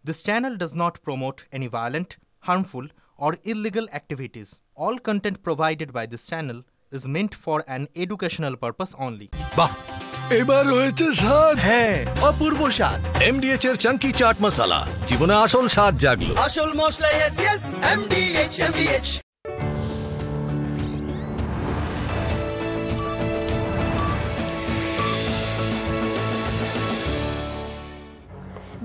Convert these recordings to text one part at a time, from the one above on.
This channel does not promote any violent, harmful, or illegal activities. All content provided by this channel is meant for an educational purpose only. বাহ এবার হয়েছে স্বাদ। হ্যাঁ, অপূর্ব স্বাদ। এমডিএচ এর চাঙ্কি চাট মশলা জীবনে আসল স্বাদ জাগলো। আসল মশলা এসএস এমডিএচ।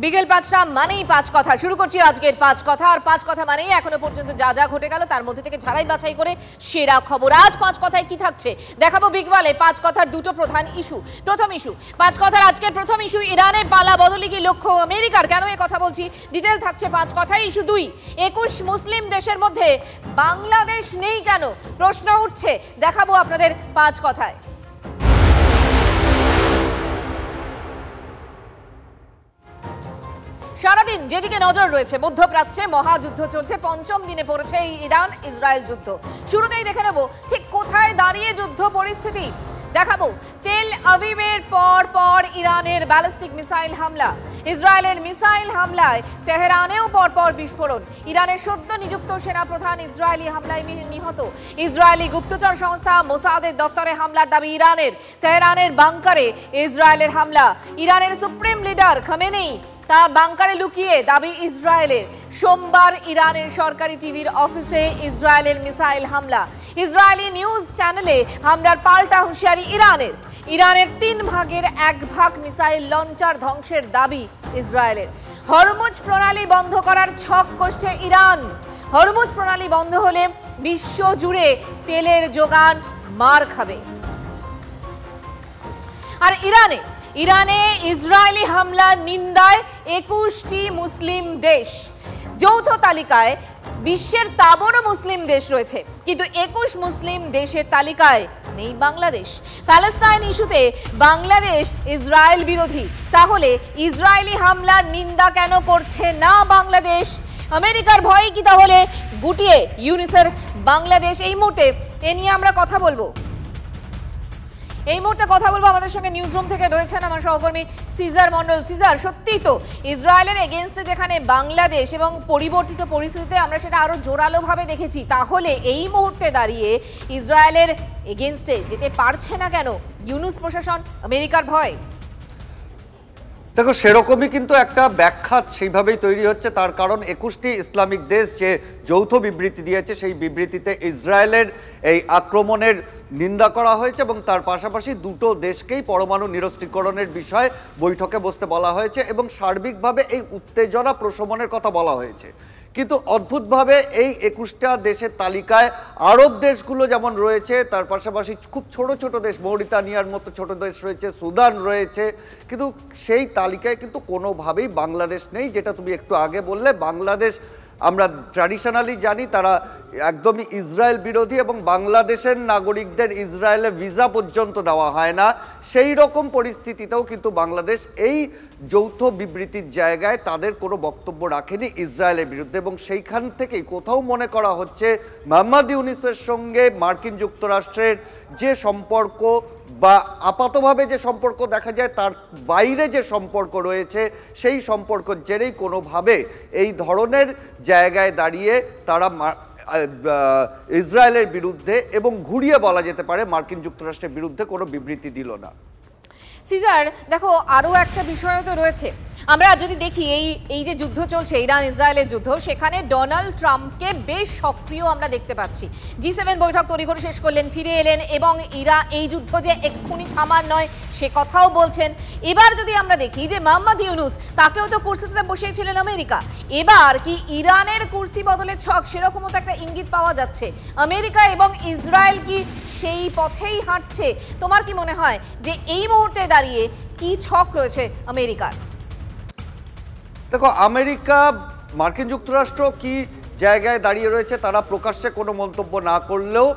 বিকেল ৫টা মানেই পাঁচ কথা শুরু করছি আজকের পাঁচ কথা। আর পাঁচ কথা মানেই এখনো পর্যন্ত যা যা ঘটে গেল তার মধ্যে থেকে ঝাড়াই বাছাই করে সেরা খবর। আজ পাঁচ কথায় কি থাকছে দেখাবো বিগওয়ালে। পাঁচ কথার দুটো প্রধান ইস্যু। প্রথম ইস্যু, পাঁচ কথার আজকের প্রথম ইস্যু, ইরানের পালা বদলি কি লক্ষ্য আমেরিকার? কেন এ কথা বলছি ডিটেল থাকছে পাঁচ কথায়। ইস্যু ২, ২১ মুসলিম দেশের মধ্যে বাংলাদেশ নেই কেন প্রশ্ন উঠছে, দেখাবো আপনাদের পাঁচ কথায়। সারাদিন যেদিকে নজর রয়েছে মধ্যপ্রাচ্যে মহাযুদ্ধ চলছে, পঞ্চম দিনে পড়েছে এই ইরান ইসরায়েল যুদ্ধ। শুরুতেই দেখে নেব ঠিক কোথায় দাঁড়িয়ে যুদ্ধ পরিস্থিতি। দেখাবো তেল আভিভের পর ইরানের ব্যালিস্টিক মিসাইল হামলা, ইসরায়েলের মিসাইল হামলায় তেহরানেও পর বিস্ফোরণ, ইরানের সদ্য নিযুক্ত সেনাপ্রধান ইসরায়েলি হামলায় নিহত, ইসরায়েলি গুপ্তচর সংস্থা মোসাদের দফতরে হামলার দাবি ইরানের, তেহরানের বাংকারে ইসরায়েলের হামলা, ইরানের সুপ্রিম লিডার খামেনেই তার বাংকারে লুকিয়ে দাবি ইসরায়েলের, সোমবার ইরানের সরকারি টিভির অফিসে ইসরায়েলের মিসাইল হামলা, ইসরায়েলি নিউজ চ্যানেলে হামলার পাল্টা হুঁশিয়ারি ইরানের, ইরানের ৩ ভাগের ১ ভাগ মিসাইল লঞ্চার ধ্বংসের দাবি ইসরায়েলের, হরমুজ প্রণালী বন্ধ করার ছক কষছে ইরান, হরমুজ প্রণালী বন্ধ হলে বিশ্ব জুড়ে তেলের যোগান মার খাবে। আর ইরানে ইসরায়েলি হামলার নিন্দায় ২১টি মুসলিম দেশ। যৌথ তালিকায় বিশ্বের তাবড় মুসলিম দেশ রয়েছে, কিন্তু ২১ মুসলিম দেশের তালিকায় নেই বাংলাদেশ। প্যালেস্তাইন ইস্যুতে বাংলাদেশ ইসরায়েল বিরোধী, তাহলে ইসরায়েলি হামলার নিন্দা কেন করছে না বাংলাদেশ? আমেরিকার ভয় কি তাহলে গুটিয়ে ইউনিসের বাংলাদেশ? এই মুহূর্তে এ নিয়ে আমরা কথা বলবো। আমাদের সঙ্গে নিউজ রুম থেকে রয়েছেন আমার সহকর্মী সিজার মন্ডল। সিজার, সত্যিই তো ইসরায়েলের এগেইনস্টে যেখানে বাংলাদেশ এবং পরিবর্তিত পরিস্থিতিতে আমরা সেটা আরো জোরালোভাবে দেখেছি, তাহলে এই মুহূর্তে দাঁড়িয়ে ইসরায়েলের এগেইনস্টে যেতে পারছে না কেন ইউনুস প্রশাসন? আমেরিকার ভয়? দেখো, সেরকমই কিন্তু একটা ব্যাখ্যা সেইভাবেই তৈরি হচ্ছে। তার কারণ ২১টি ইসলামিক দেশ যে যৌথ বিবৃতি দিয়েছে, সেই বিবৃতিতে ইসরায়েলের এই আক্রমণের নিন্দা করা হয়েছে এবং তার পাশাপাশি দুটো দেশকেই পরমাণু নিরস্ত্রীকরণের বিষয়ে বৈঠকে বসতে বলা হয়েছে এবং সার্বিকভাবে এই উত্তেজনা প্রশমনের কথা বলা হয়েছে। কিন্তু অদ্ভুতভাবে এই ২১টা দেশের তালিকায় আরব দেশগুলো যেমন রয়েছে, তার পাশাপাশি খুব ছোট ছোট দেশ, মৌরিতানিয়ার মতো ছোট দেশ রয়েছে, সুদান রয়েছে, কিন্তু সেই তালিকায় কিন্তু কোনোভাবেই বাংলাদেশ নেই। যেটা তুমি একটু আগে বললে, বাংলাদেশ আমরা ট্র্যাডিশনালি জানি তারা একদমই ইসরায়েল বিরোধী এবং বাংলাদেশের নাগরিকদের ইসরায়েলে ভিসা পর্যন্ত দেওয়া হয় না। সেই রকম পরিস্থিতিতেও কিন্তু বাংলাদেশ এই যৌথ বিবৃতির জায়গায় তাদের কোনো বক্তব্য রাখেনি ইসরায়েলের বিরুদ্ধে এবং সেইখান থেকেই কোথাও মনে করা হচ্ছে মোহাম্মদ ইউনূসের সঙ্গে মার্কিন যুক্তরাষ্ট্রের যে সম্পর্ক বা আপাতভাবে যে সম্পর্ক দেখা যায় তার বাইরে যে সম্পর্ক রয়েছে, সেই সম্পর্কের জেরেই কোনোভাবে এই ধরনের জায়গায় দাঁড়িয়ে তারা ইসরায়েলের বিরুদ্ধে এবং ঘুরিয়ে বলা যেতে পারে মার্কিন যুক্তরাষ্ট্রের বিরুদ্ধে কোনো বিবৃতি দিল না। সিজার, দেখো আরও একটা বিষয় তো রয়েছে। আমরা যদি দেখি এই যে যুদ্ধ চলছে ইরান ইসরায়েলের যুদ্ধ, সেখানে ডোনাল্ড ট্রাম্পকে বেশ সক্রিয় আমরা দেখতে পাচ্ছি। G7 বৈঠক তড়িঘড়ি শেষ করলেন, ফিরে এলেন এবং এই যুদ্ধ যে এক্ষুনি থামার নয় সে কথাও বলছেন। এবার যদি আমরা দেখি যে মোহাম্মদ ইউনুস, তাকেও তো কুর্সিতে বসিয়েছিলেন আমেরিকা, এবার কি ইরানের কুর্সি বদলের ছক সেরকমও তো একটা ইঙ্গিত পাওয়া যাচ্ছে। আমেরিকা এবং ইসরায়েল কি সেই পথেই হাঁটছে? তোমার কি মনে হয় যে এই মুহূর্তে দাঁড়িয়ে কি ছক রয়েছে আমেরিকার? দেখো, আমেরিকা, মার্কিন যুক্তরাষ্ট্র কি জায়গায় দাঁড়িয়ে রয়েছে তারা প্রকাশ্যে কোনো মন্তব্য না করলেও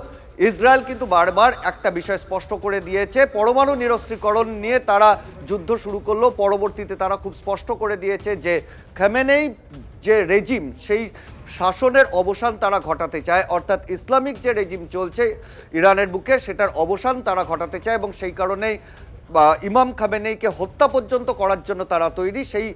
ইসরায়েল কিন্তু বারবার একটা বিষয় স্পষ্ট করে দিয়েছে, পরমাণু নিরস্ত্রীকরণ নিয়ে তারা যুদ্ধ শুরু করলেও পরবর্তীতে তারা খুব স্পষ্ট করে দিয়েছে যে খামেনেই যে রেজিম, সেই শাসনের অবসান তারা ঘটাতে চায়, অর্থাৎ ইসলামিক যে রেজিম চলছে ইরানের বুকে সেটার অবসান তারা ঘটাতে চায় এবং সেই কারণেই ইমাম খামেনেইকে হত্যা পর্যন্ত করার জন্য তারা তৈরি। সেই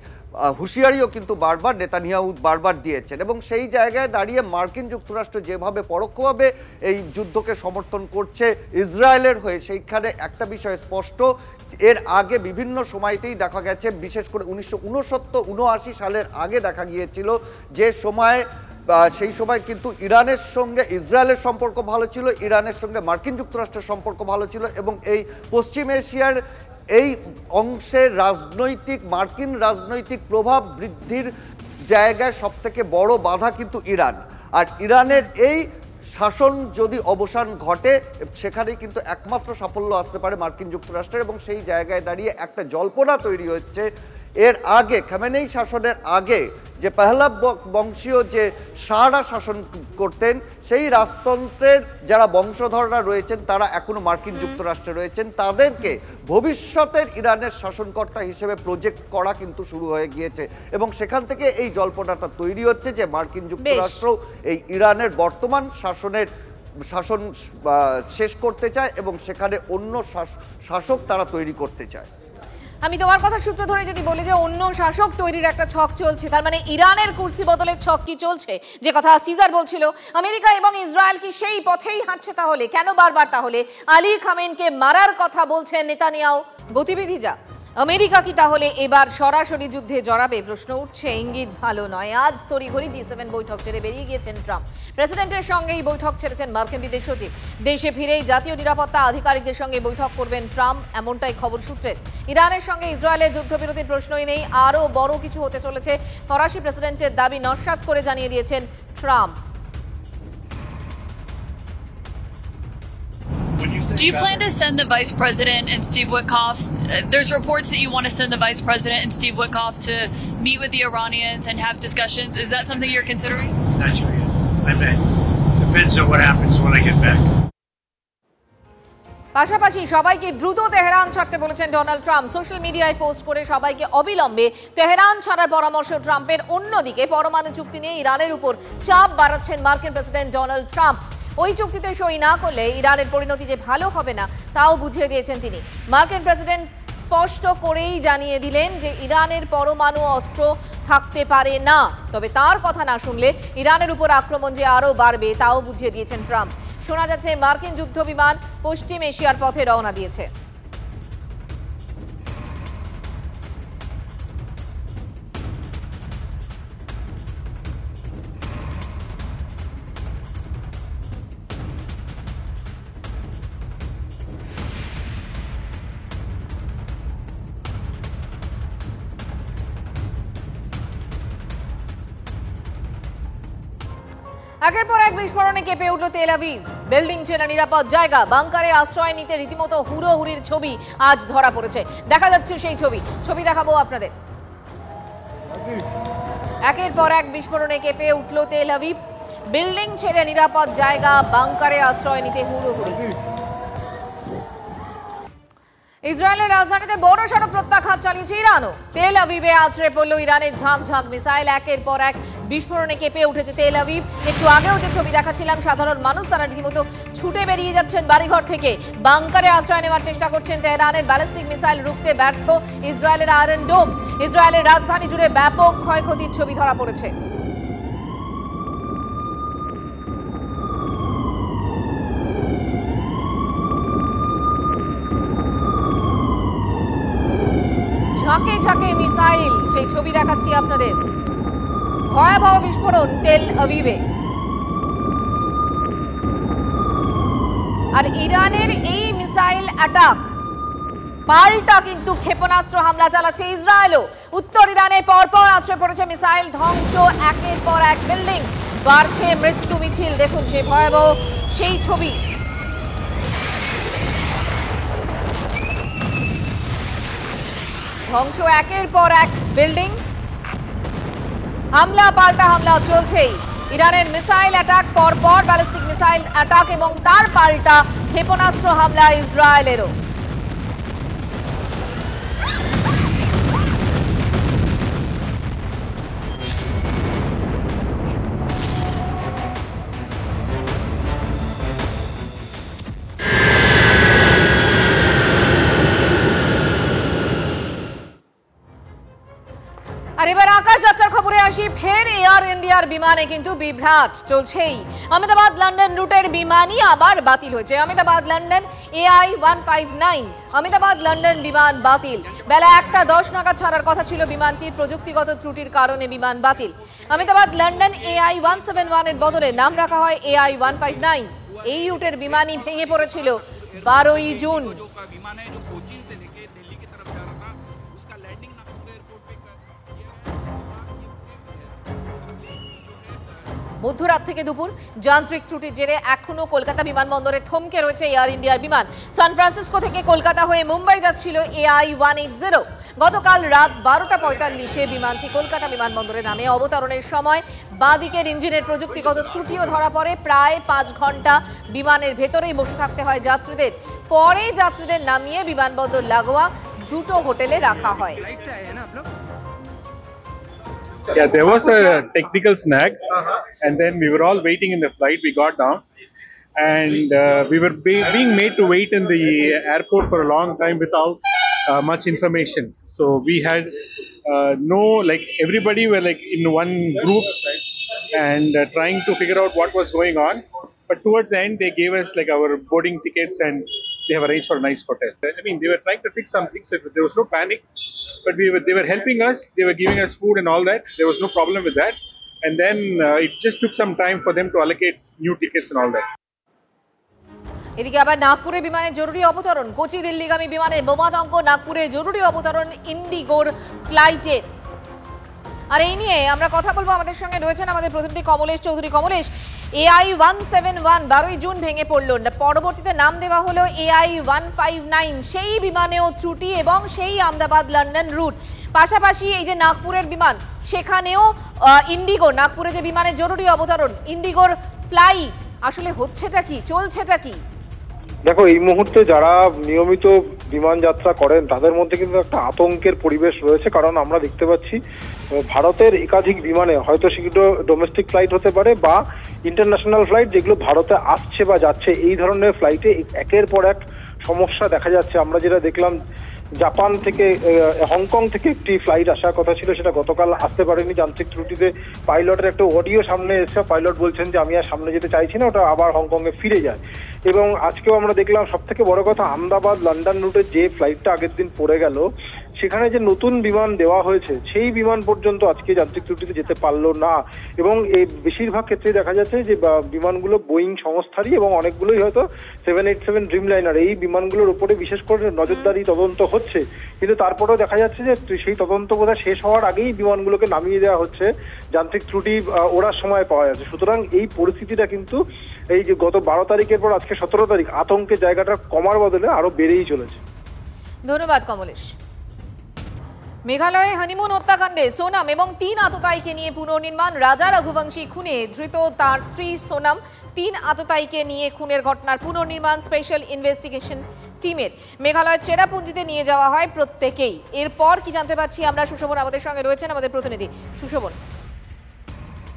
হুঁশিয়ারিও কিন্তু বারবার নেতানিয়াহু বারবার দিয়েছেন। এবং সেই জায়গায় দাঁড়িয়ে মার্কিন যুক্তরাষ্ট্র যেভাবে পরোক্ষভাবে এই যুদ্ধকে সমর্থন করছে ইসরায়েলের হয়ে, সেইখানে একটা বিষয় স্পষ্ট, এর আগে বিভিন্ন সময়তেই দেখা গেছে, বিশেষ করে 1979 সালের আগে দেখা গিয়েছিল যে সময়, সেই সময় কিন্তু ইরানের সঙ্গে ইসরায়েলের সম্পর্ক ভালো ছিল, ইরানের সঙ্গে মার্কিন যুক্তরাষ্ট্রের সম্পর্ক ভালো ছিল, এবং এই পশ্চিম এশিয়ার এই অংশের মার্কিন রাজনৈতিক প্রভাব বৃদ্ধির জায়গায় সবথেকে বড় বাধা কিন্তু ইরান। আর ইরানের এই শাসন যদি অবসান ঘটে, সেখানেই কিন্তু একমাত্র সাফল্য আসতে পারে মার্কিন যুক্তরাষ্ট্রের। এবং সেই জায়গায় দাঁড়িয়ে একটা জল্পনা তৈরি হচ্ছে, এর আগে খামেনেই শাসনের আগে যে পেহলাভ বংশীয় যে শাহরা শাসন করতেন, সেই রাজতন্ত্রের যারা বংশধররা রয়েছেন তারা এখনো মার্কিন যুক্তরাষ্ট্রে রয়েছেন, তাদেরকে ভবিষ্যতের ইরানের শাসনকর্তা হিসেবে প্রজেক্ট করা কিন্তু শুরু হয়ে গিয়েছে। এবং সেখান থেকে এই জল্পনাটা তৈরি হচ্ছে যে মার্কিন যুক্তরাষ্ট্র এই ইরানের বর্তমান শাসন শেষ করতে চায় এবং সেখানে অন্য শাসক তারা তৈরি করতে চায়। আমি তোমার কথা সূত্র ধরে যদি বলি যে অন্য শাসক তৈরির একটা ছক চলছে, তার মানে ইরানের কুর্সি বদলের ছক কি চলছে, যে কথা সিজার বলছিল, আমেরিকা এবং ইসরায়েল কি সেই পথেই হাঁটছে? তাহলে কেন বারবার তাহলে আলী খামেনকে মারার কথা বলছেন নেতানিয়াহু? গতিবিধি যা, আমেরিকা কি তাহলে এবার সরাসরি যুদ্ধে জড়াবে? প্রশ্ন উঠছে, ইঙ্গিত ভালো নয়। আজ তড়িঘড়ি G7 বৈঠক ছেড়ে বেরিয়ে গিয়েছেন ট্রাম্প। প্রেসিডেন্টের সঙ্গেই বৈঠক ছেড়েছেন মার্কিন বিদেশ সচিব। দেশে ফিরেই জাতীয় নিরাপত্তা আধিকারিকদের সঙ্গে বৈঠক করবেন ট্রাম্প, এমনটাই খবর সূত্রের। ইরানের সঙ্গে ইসরায়েলের যুদ্ধবিরতির প্রশ্নই নেই, আরও বড় কিছু হতে চলেছে। ফরাসি প্রেসিডেন্টের দাবি নস্যাৎ করে জানিয়ে দিয়েছেন Trump. Do you plan to send the Vice President and Steve Witkoff? There's reports that you want to send the Vice President and Steve Witkoff to meet with the Iranians and have discussions. Is that something you're considering? Not sure yet. I may. Depends on what happens when I get back. পাশাপাশি সবাইকে দ্রুত Tehran ছাড়তে বলেছেন Donald Trump. Social মিডিয়ায় post করে সবাইকে অবিলম্বে Tehran ছাড়ার পরামর্শ ট্রাম্পের। অন্যদিকে পরমাণু চুক্তি নিয়ে ইরানের উপর চাপ বাড়াচ্ছেন মার্কিন প্রেসিডেন্ট ডোনাল্ড ট্রাম্প। ওই চুক্তিতে সই না করলে ইরানের পরিণতি যে ভালো হবে না তাও বুঝিয়ে দিয়েছেন তিনি। মার্কিন প্রেসিডেন্ট স্পষ্ট করেই জানিয়ে দিলেন যে ইরানের পরমাণু অস্ত্র থাকতে পারে না, তবে তার কথা না শুনলে ইরানের উপর আক্রমণ যে আরও বাড়বে তাও বুঝিয়ে দিয়েছেন ট্রাম্প। শোনা যাচ্ছে মার্কিন যুদ্ধ বিমান পশ্চিম এশিয়ার পথে রওনা দিয়েছে। একের পর এক বিস্ফোরণে কেঁপে উঠল তেল আভিভ। বিল্ডিং ছেড়ে নিরাপদ জায়গা, বাংকারে আশ্রয় নিতে রীতিমতো হুড়োহুড়ির ছবি আজ ধরা পড়েছে। দেখা যাচ্ছে সেই ছবি দেখাবো আপনাদের। একের পর এক বিস্ফোরণে কেঁপে উঠল তেল আভিভ। বিল্ডিং ছেড়ে নিরাপদ জায়গা, বাংকারে আশ্রয় নিতে হুড়োহুড়ি। ইসরায়েলের রাজধানীতে বড়সড় প্রত্যাঘাত চালিয়েছে ইরানও। তেল আভিভে আছড়ে পড়ল ইরানের ঝাঁক ঝাঁক মিসাইল। একের পর এক বিস্ফোরণে কেঁপে উঠেছে তেল আভিভ। একটু আগেও যে ছবি দেখাচ্ছিলাম, সাধারণ মানুষ তারা রীতিমতো ছুটে বেরিয়ে যাচ্ছেন বাড়িঘর থেকে, বাংকারে আশ্রয় নেওয়ার চেষ্টা করছেন। তেহরানের ব্যালিস্টিক মিসাইল রুখতে ব্যর্থ ইসরায়েলের আয়রন ডোম। ইসরায়েলের রাজধানী জুড়ে ব্যাপক ক্ষয়ক্ষতির ছবি ধরা পড়েছে। ঝাঁকে ঝাঁকে মিসাইল, সেই ছবি দেখাচ্ছি আপনাদের। ভয়াবহ বিস্ফোরণ তেল আভিভে। আর ইরানের এই মিসাইল অ্যাটাক পাল্টা কিন্তু ক্ষেপণাস্ত্র হামলা চালাচ্ছে ইসরায়েলও। উত্তর ইরানে পরপর আছড়ে পড়েছে মিসাইল, ধ্বংস একের পর এক বিল্ডিং, বাড়ছে মৃত্যু মিছিল। দেখুন সেই ভয়াবহ সেই ছবি। ধ্বংস একের পর এক বিল্ডিং, হামলা পাল্টা হামলা চলছেই। ইরানের মিসাইল অ্যাটাক, পরপর ব্যালিস্টিক মিসাইল অ্যাটাক এবং তার পাল্টা ক্ষেপণাস্ত্র হামলা ইসরায়েলেরও। আর আসি, ফের এয়ার ইন্ডিয়ার বিমানে কিন্তু বিভ্রাট চলছেই। আহমেদাবাদ লন্ডন রুটের বিমানই আবার বাতিল হয়েছে। Ahmedabad London AI-159 Ahmedabad London বিমান বাতিল। বেলা 1:10 নাগাদ ছাড়ার কথা ছিল বিমানটির, প্রযুক্তিগত ত্রুটির কারণে বিমান বাতিল। আহমেদাবাদ লন্ডন AI-171 এর বদলে নাম রাখা হয় AI-159। এই রুটের বিমানই ভেঙে পড়েছিল 12ই জুন। মধ্যরাত থেকে দুপুর যান্ত্রিক ত্রুটির জেরে এখনো কলকাতা বিমানবন্দরে থমকে রয়েছে এয়ার ইন্ডিয়ার বিমান। সান ফ্রান্সিসকো থেকে কলকাতা হয়ে মুম্বাই যাচ্ছিল AI-180। গতকাল রাত 12:45-এ বিমানটি কলকাতা বিমানবন্দরে নামে। অবতরণের সময় বাঁ দিকের ইঞ্জিনের প্রযুক্তিগত ত্রুটিও ধরা পড়ে। প্রায় 5 ঘন্টা বিমানের ভেতরেই বসে থাকতে হয় যাত্রীদের। পরে যাত্রীদের নামিয়ে বিমানবন্দর লাগোয়া দুটো হোটেলে রাখা হয়। Yeah, there was a technical snag, and then we were all waiting in the flight. We got down, and we were being made to wait in the airport for a long time without much information. So we had everybody were like in one groups and trying to figure out what was going on. But towards the end, they gave us like our boarding tickets, and they have arranged for a nice hotel. I mean, they were trying to fix something, so there was no panic. But they were helping us. They were giving us food and all that. There was no problem with that. And then it just took some time for them to allocate new tickets and all that. এদিকে আবার নাগপুরে বিমানে জরুরি অবতরণ। কোচি দিল্লিগামী বিমানে বোমাতঙ্ক, নাগপুরে জরুরি অবতরণ ইন্ডিগোর ফ্লাইটে। আর এই নিয়ে আমরা কথা বলবো, আমাদের সঙ্গে রয়েছেন আমাদের প্রতিনিধি কমলেশ চৌধুরী। কমলেশ, AI-171 12ই জুন ভেঙে পড়ল, পরবর্তীতে নাম দেওয়া হলো AI-159। সেই বিমানেও ত্রুটি এবং সেই আহমেদাবাদ লন্ডন রুট। পাশাপাশি এই যে নাগপুরের বিমান, সেখানেও ইন্ডিগো, নাগপুরে যে বিমানের জরুরি অবতরণ ইন্ডিগোর ফ্লাইট। আসলে হচ্ছেটা কি, চলছেটা কি? দেখো, এই মুহূর্তে যারা নিয়মিত বিমান যাত্রা করেন তাদের মধ্যে কিন্তু একটা আতঙ্কের পরিবেশ রয়েছে। কারণ আমরা দেখতে পাচ্ছি ভারতের একাধিক বিমানে, হয়তো সেগুলো ডোমেস্টিক ফ্লাইট হতে পারে বা ইন্টারন্যাশনাল ফ্লাইট, যেগুলো ভারতে আসছে বা যাচ্ছে, এই ধরনের ফ্লাইটে একের পর এক সমস্যা দেখা যাচ্ছে। আমরা যেটা দেখলাম, জাপান থেকে, হংকং থেকে একটি ফ্লাইট আসার কথা ছিল, সেটা গতকাল আসতে পারেনি যান্ত্রিক ত্রুটিতে। পাইলটের একটা অডিও সামনে এসে পাইলট বলছেন যে আমি আর সামনে যেতে চাইছি না, ওটা আবার হংকংয়ে ফিরে যায়। এবং আজকেও আমরা দেখলাম, সব থেকে বড় কথা, আহমেদাবাদ লন্ডন রুটের যে ফ্লাইটটা আগের দিন পড়ে গেল, সেখানে যে নতুন বিমান দেওয়া হয়েছে সেই বিমান পর্যন্ত আজকে যান্ত্রিক ত্রুটিতে যেতে পারলো না। এবং এই বেশিরভাগ ক্ষেত্রে দেখা যাচ্ছে যে বিমানগুলো বোয়িং সংস্থারই, এবং অনেকগুলোই হয়তো 787 ড্রিমলাইনার, এই বিমানগুলোর উপরে বিশেষ করে নজরদারি তদন্ত হচ্ছে। কিন্তু তারপরেও দেখা যাচ্ছে যে সেই তদন্ত বোধহয় শেষ হওয়ার আগেই বিমানগুলোকে নামিয়ে দেওয়া হচ্ছে, যান্ত্রিক ত্রুটি ওড়ার সময় পাওয়া যাচ্ছে। সুতরাং এই পরিস্থিতিটা কিন্তু এই যে গত 12 তারিখের পর আজকে 17 তারিখ, আতঙ্কের জায়গাটা কমার বদলে আরো বেড়েই চলেছে। ধন্যবাদ কমলেশ। মেঘালয়ে হানিমুন হত্যাকাণ্ডে সোনাম এবং 3 আততায়ীকে নিয়ে পুনর্নির্মাণ। রাজা রঘুবংশী খুনে ধৃত তার স্ত্রী সোনাম, 3 আততায়ীকে নিয়ে খুনের ঘটনার পুনর্নির্মাণ স্পেশাল ইনভেস্টিগেশন টিমের। মেঘালয়ের চেরাপুঞ্জিতে নিয়ে যাওয়া হয় প্রত্যেকেই। এরপর কি জানতে পারছি আমরা? সুশোভন আমাদের সঙ্গে রয়েছেন, আমাদের প্রতিনিধি সুশোভন।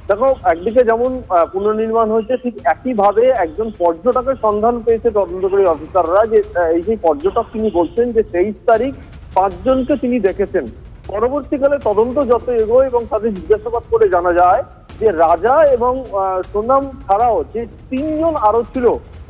দেখো, একদিকে যেমন পুনর্নির্মাণ হয়েছে, ঠিক একইভাবে একজন পর্যটকের সন্ধান পেয়েছে তদন্তকারী অফিসাররা। যে এই যে পর্যটক, তিনি বলছেন যে 23 তারিখ 5 জনকে তিনি দেখেছেন। পরবর্তীকালে তদন্ত যত এগোয় এবং তাদের জিজ্ঞাসাবাদ করে জানা যায় যে রাজা এবং সোনাম ছাড়াও যে 3 জন আরো ছিল,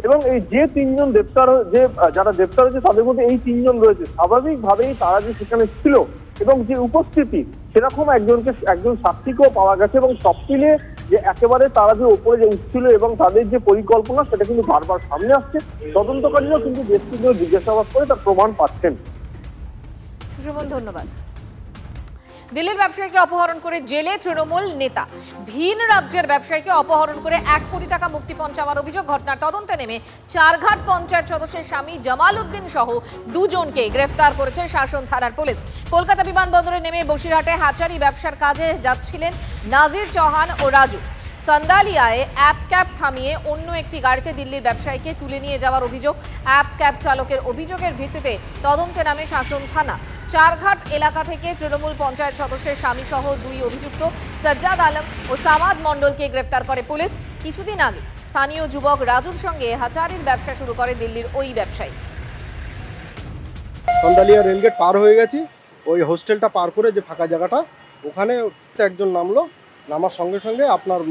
এবং এই যে 3 জন গ্রেপ্তার, যে যারা গ্রেপ্তার হয়েছে তাদের মধ্যে এই 3 জন রয়েছে। স্বাভাবিকভাবেই তারা যে সেখানে ছিল এবং যে উপস্থিতি, সেরকম একজন সাক্ষীকেও পাওয়া গেছে। এবং সব মিলে যে একেবারে তারা যে ওপরে যে উঠছিল এবং তাদের যে পরিকল্পনা, সেটা কিন্তু বারবার সামনে আসছে। তদন্তকারীরাও কিন্তু বেশ কিছু জিজ্ঞাসাবাদ করে তার প্রমাণ পাচ্ছেন। সুশোভন, ধন্যবাদ। দিল্লির ব্যবসায়ীকে অপহরণ করে জেলে তৃণমূল নেতা। ভিন রাজ্যের ব্যবসায়ীকে অপহরণ করে 1 কোটি টাকা মুক্তিপণ চাওয়ার অভিযোগ। ঘটনার তদন্তে নেমে চারঘাট পঞ্চায়েত সদস্যের স্বামী জামাল উদ্দিন সহ 2 জনকে গ্রেফতার করেছে শাসন থানার পুলিশ। কলকাতা বিমানবন্দরে নেমে বসিরহাটে হ্যাচারি ব্যবসার কাজে যাচ্ছিলেন নাজির চৌহান ও রাজু। সন্দালিয়ায় অ্যাপ ক্যাব থামিয়ে অন্য একটি গাড়িতে দিল্লির ব্যবসায়ীকে তুলে নিয়ে যাওয়ার অভিযোগ। অ্যাপ ক্যাব চালকের অভিযোগের ভিত্তিতে তদন্তে নামে শাসন থানা। চারঘাট এলাকা থেকে তৃণমূল পঞ্চায়েত সদস্যের স্বামী সহ 2 অভিযুক্ত সজ্জাদ আলম ও সামাদ মণ্ডলকে গ্রেফতার করে পুলিশ। কিছুদিন আগে স্থানীয় যুবক রাজুর সঙ্গে হাচারির ব্যবসা শুরু করে দিল্লির ওই ব্যবসায়ী। সন্দালিয়া রেলগেট পার হয়ে গেছি, ওই হোস্টেলটা পার করে যে ফাঁকা জায়গাটা ওখানে একজন নামলো, নামার সঙ্গে সঙ্গে আপনার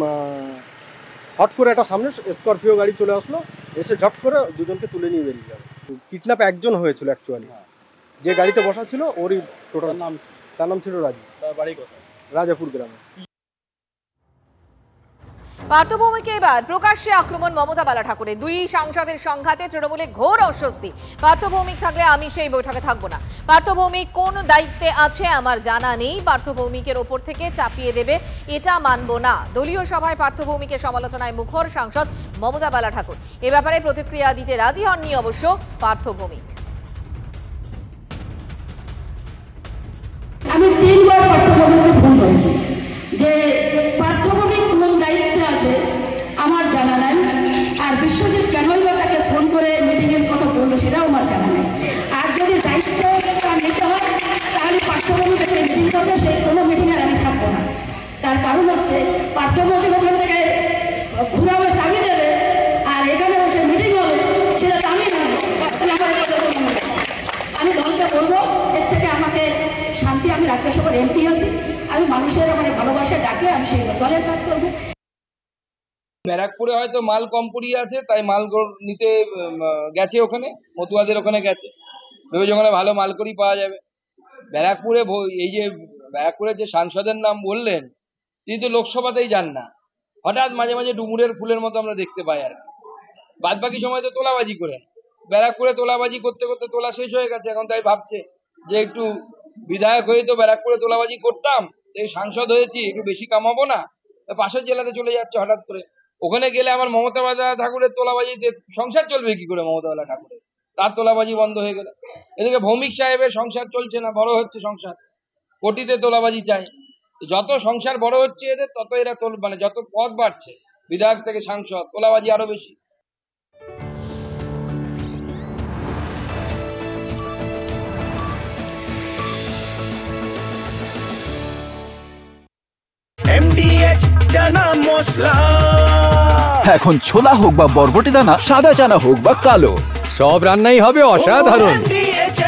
হট করে একটা সামনে স্করপিও গাড়ি চলে আসলো, এসে ঝট করে দুজনকে তুলে নিয়ে বেরিয়ে গেল। কিডন্যাপ একজন হয়েছিল অ্যাকচুয়ালি, যে গাড়িতে বসা ছিল ওরই টোটাল নাম, তার নাম ছিল রাজু। তার বাড়ি কোথায়? রাজাপুর গ্রামে। পার্থভৌমিকে এবার প্রকাশ্যে আক্রমণ মমতা বালা ঠাকুরের। দুই সাংসদের সংঘাতে তৃণমূলে ঘোর অস্বস্তি। পার্থভৌমিক থাকলে আমি সেই বৈঠকে থাকবো না। পার্থভৌমিক কোন দায়িত্বে আছে আমার জানা নেই। পার্থভৌমিকের ওপর থেকে চাপিয়ে দেবে এটা মানব না। দলীয় সভায় পার্থভৌমিকের সমালোচনায় মুখর সাংসদ মমতা বালা ঠাকুর। এ ব্যাপারে প্রতিক্রিয়া দিতে রাজি হননি অবশ্য পার্থভৌমিক। আমি 3 বার পার্থভৌমিককে ফোন করেছি যে পার্থভৌমিক কোন দায়িত্বে আছে আমার জানা নাই, আর বিশ্বজিৎ কেনই বা তাকে ফোন করে মিটিংয়ের কথা বললো সেটাও আমার জানা নেই। আর যদি দায়িত্ব নিতে হয় তাহলে পার্থভৌমিক সেই মিটিং করবে, সেই কোনো মিটিংয়ে আমি থাকবো না। তার কারণ হচ্ছে পার্থভৌমিক ওখান থেকে ঘুরাবে, চাবি দেবে, আর এখানে বসে মিটিং হবে, সেটা তো আমি মানবো। তাহলে আমার আমি দলকে বলবো এর থেকে আমাকে শান্তি, আমি রাজ্যসভার এমপি আছি, আমি মানুষের মানে ভালোবাসা ডাকে আমি সেই দলের কাজ করবো। ব্যারাকপুরে হয়তো মাল কম পড়িয়ে আছে, তাই মাল নিতে গেছে, ওখানে মতুয়াদের ওখানে গেছে, ভেবে যখন ভালো মাল করি পাওয়া যাবে। ব্যারাকপুরে এই যে ব্যারাকপুরের যে সাংসদের নাম বললেন, তিনি তো লোকসভাতেই যান না, হঠাৎ মাঝে মাঝে ডুমুরের ফুলের মতো আমরা দেখতে পাই। আর বাদ বাকি সময় তো তোলাবাজি করেন। ব্যারাকপুরে তোলাবাজি করতে করতে তোলা শেষ হয়ে গেছে, এখন তাই ভাবছে যে একটু বিধায়ক হয়ে তো ব্যারাকপুরে তোলাবাজি করতাম, এই সাংসদ হয়েছি, একটু বেশি কামাবো না, পাশের জেলাতে চলে যাচ্ছে হঠাৎ করে। ওখানে গেলে আমার মমতা বালা ঠাকুরের তোলাবাজিতে সংসার চলবে কি করে? মমতা বালা ঠাকুরের তার তোলাবাজি বন্ধ হয়ে গেল। এদিকে ভৌমিক সাহেবের সংসার চলছে না, বড় হচ্ছে সংসার, কোটিতে তোলাবাজি চাই। যত সংসার বড় হচ্ছে এদের, তত এরা মানে যত পদ বাড়ছে বিধায়ক থেকে সাংসদ, তোলাবাজি আরো বেশি। MDH চানা মশলা, এখন ছোলা হোক বা বরবটি দানা, সাদা চানা হোক বা কালো, সব রান্নাই হবে অসাধারণ। MDH